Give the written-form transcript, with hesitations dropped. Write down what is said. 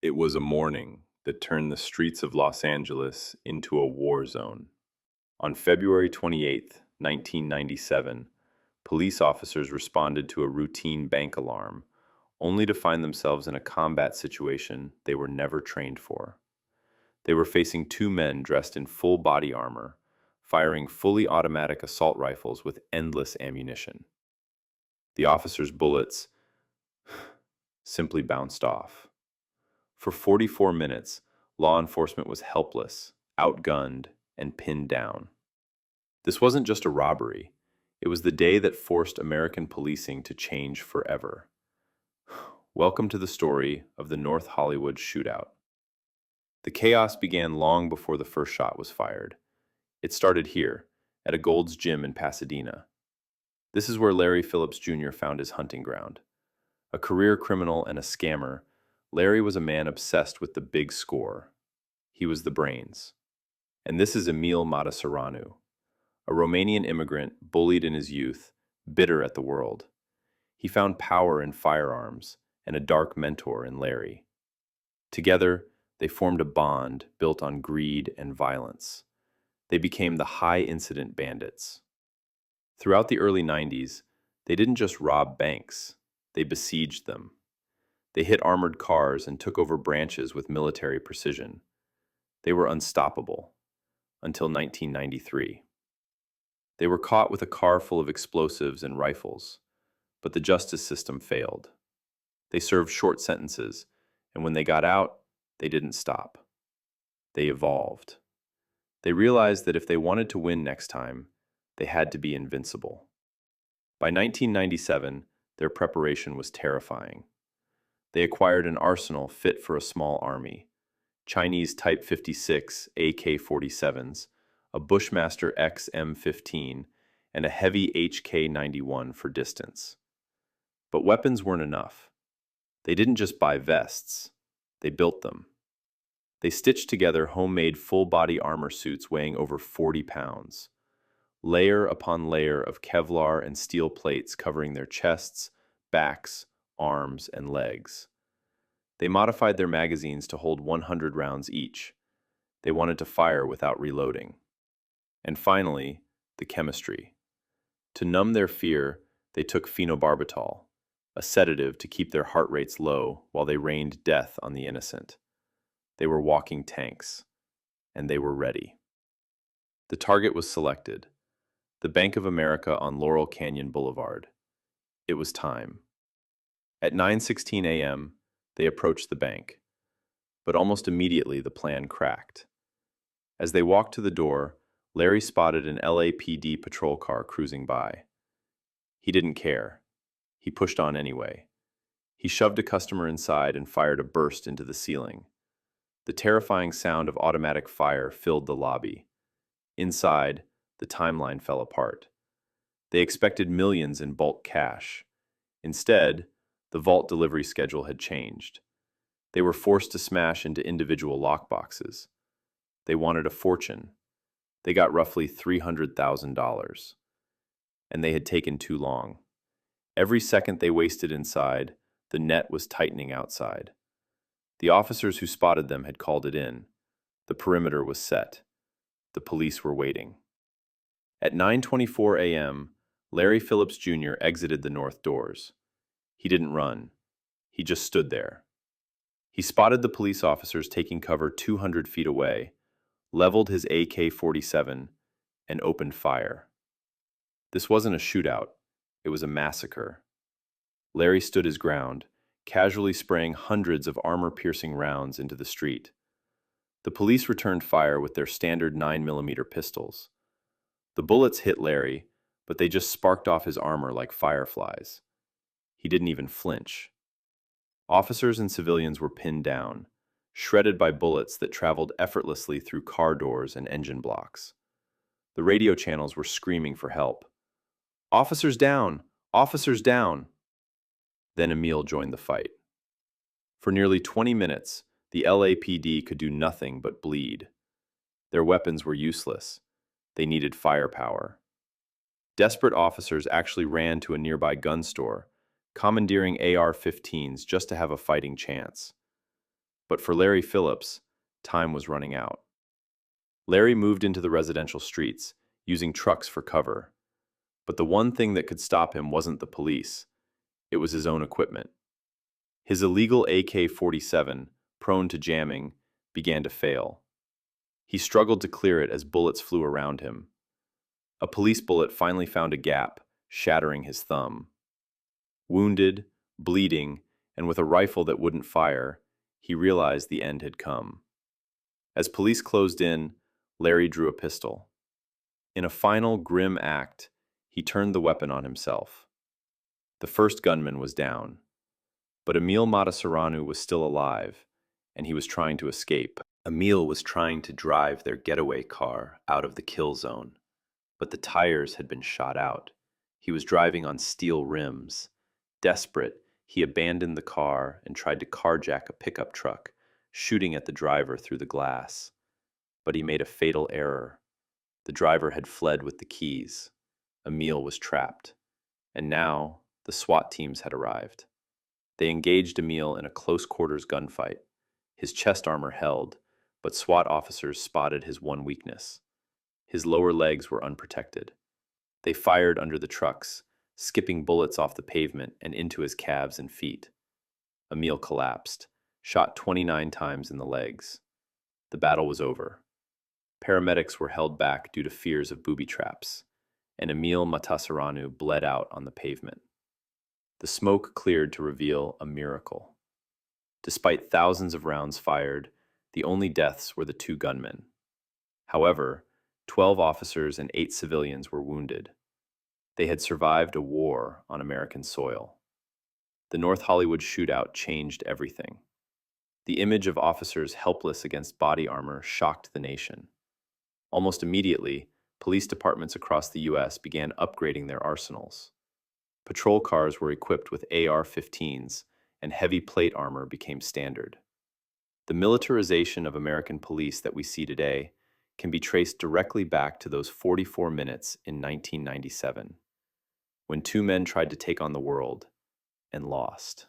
It was a morning that turned the streets of Los Angeles into a war zone. On February 28th, 1997, police officers responded to a routine bank alarm, only to find themselves in a combat situation they were never trained for. They were facing two men dressed in full body armor, firing fully automatic assault rifles with endless ammunition. The officers' bullets simply bounced off. For 44 minutes, law enforcement was helpless, outgunned, and pinned down. This wasn't just a robbery, it was the day that forced American policing to change forever. Welcome to the story of the North Hollywood Shootout. The chaos began long before the first shot was fired. It started here, at a Gold's Gym in Pasadena. This is where Larry Phillips Jr. found his hunting ground. A career criminal and a scammer, Larry was a man obsessed with the big score. He was the brains. And this is Emil Mataseranu, a Romanian immigrant bullied in his youth, bitter at the world. He found power in firearms and a dark mentor in Larry. Together, they formed a bond built on greed and violence. They became the High Incident Bandits. Throughout the early 90s, they didn't just rob banks, they besieged them. They hit armored cars and took over branches with military precision. They were unstoppable until 1993. They were caught with a car full of explosives and rifles, but the justice system failed. They served short sentences, and when they got out, they didn't stop. They evolved. They realized that if they wanted to win next time, they had to be invincible. By 1997, their preparation was terrifying. They acquired an arsenal fit for a small army: Chinese Type 56 AK-47s, a Bushmaster XM15, and a heavy HK-91 for distance. But weapons weren't enough. They didn't just buy vests, they built them. They stitched together homemade full-body armor suits weighing over 40 pounds. Layer upon layer of Kevlar and steel plates covering their chests, backs, arms, and legs. They modified their magazines to hold 100 rounds each. They wanted to fire without reloading. And finally, the chemistry. To numb their fear, they took phenobarbital, a sedative to keep their heart rates low while they rained death on the innocent. They were walking tanks, and they were ready. The target was selected: the Bank of America on Laurel Canyon Boulevard. It was time. At 9:16 a.m., they approached the bank, but almost immediately the plan cracked. As they walked to the door, Larry spotted an LAPD patrol car cruising by. He didn't care. He pushed on anyway. He shoved a customer inside and fired a burst into the ceiling. The terrifying sound of automatic fire filled the lobby. Inside, the timeline fell apart. They expected millions in bulk cash. Instead, the vault delivery schedule had changed. They were forced to smash into individual lockboxes. They wanted a fortune. They got roughly $300,000. And they had taken too long. Every second they wasted inside, the net was tightening outside. The officers who spotted them had called it in. The perimeter was set. The police were waiting. At 9:24 a.m., Larry Phillips Jr. exited the north doors. He didn't run. He just stood there. He spotted the police officers taking cover 200 feet away, leveled his AK-47, and opened fire. This wasn't a shootout. It was a massacre. Larry stood his ground, casually spraying hundreds of armor-piercing rounds into the street. The police returned fire with their standard 9mm pistols. The bullets hit Larry, but they just sparked off his armor like fireflies. He didn't even flinch. Officers and civilians were pinned down, shredded by bullets that traveled effortlessly through car doors and engine blocks. The radio channels were screaming for help. "Officers down! Officers down!" Then Emil joined the fight. For nearly 20 minutes, the LAPD could do nothing but bleed. Their weapons were useless. They needed firepower. Desperate officers actually ran to a nearby gun store, commandeering AR-15s just to have a fighting chance. But for Larry Phillips, time was running out. Larry moved into the residential streets, using trucks for cover. But the one thing that could stop him wasn't the police, it was his own equipment. His illegal AK-47, prone to jamming, began to fail. He struggled to clear it as bullets flew around him. A police bullet finally found a gap, shattering his thumb. Wounded, bleeding, and with a rifle that wouldn't fire, he realized the end had come. As police closed in, Larry drew a pistol. In a final grim act, he turned the weapon on himself. The first gunman was down, but Emil Mataseranu was still alive, and he was trying to escape. Emil was trying to drive their getaway car out of the kill zone, but the tires had been shot out. He was driving on steel rims. Desperate, he abandoned the car and tried to carjack a pickup truck, shooting at the driver through the glass. But he made a fatal error. The driver had fled with the keys. Emil was trapped. And now, the SWAT teams had arrived. They engaged Emil in a close-quarters gunfight. His chest armor held, but SWAT officers spotted his one weakness. His lower legs were unprotected. They fired under the trucks, skipping bullets off the pavement and into his calves and feet. Emil collapsed, shot 29 times in the legs. The battle was over. Paramedics were held back due to fears of booby traps, and Emil Mataseranu bled out on the pavement. The smoke cleared to reveal a miracle. Despite thousands of rounds fired, the only deaths were the two gunmen. However, 12 officers and 8 civilians were wounded. They had survived a war on American soil. The North Hollywood Shootout changed everything. The image of officers helpless against body armor shocked the nation. Almost immediately, police departments across the U.S. began upgrading their arsenals. Patrol cars were equipped with AR-15s, and heavy plate armor became standard. The militarization of American police that we see today can be traced directly back to those 44 minutes in 1997, when two men tried to take on the world and lost.